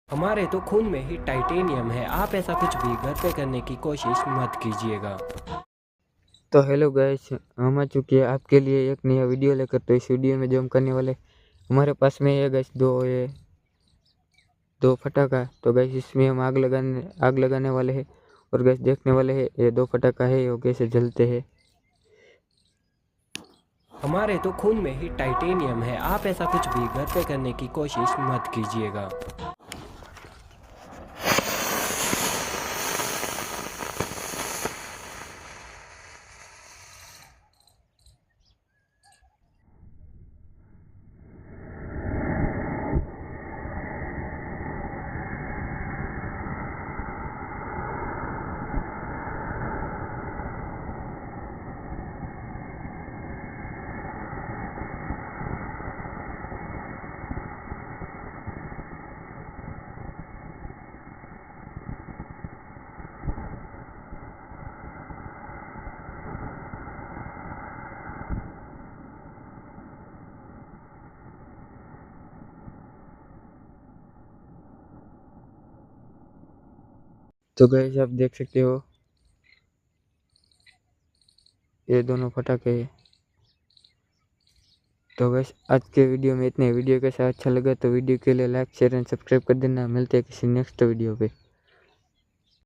हमारे तो खून में ही टाइटेनियम है। आप ऐसा कुछ भी घर पे करने की कोशिश मत कीजिएगा। तो हेलो गाइस, हम आ चुके हैं आपके लिए एक नया वीडियो लेकर। तो इस वीडियो में जो हम करने वाले, हमारे पास में ये गाइस दो फटाका। तो गाइस इसमें हम आग लगाने वाले हैं और गैस देखने वाले हैं ये दो फटाका है वो कैसे जलते हैं। हमारे तो खून में ही टाइटेनियम है। आप ऐसा कुछ भी घर पे करने की कोशिश मत कीजिएगा। तो गाइस आप देख सकते हो ये दोनों फटाके हैं। तो बस आज के वीडियो में इतने। वीडियो कैसा अच्छा लगा तो वीडियो के लिए लाइक शेयर एंड सब्सक्राइब कर देना। मिलते हैं किसी नेक्स्ट वीडियो पे।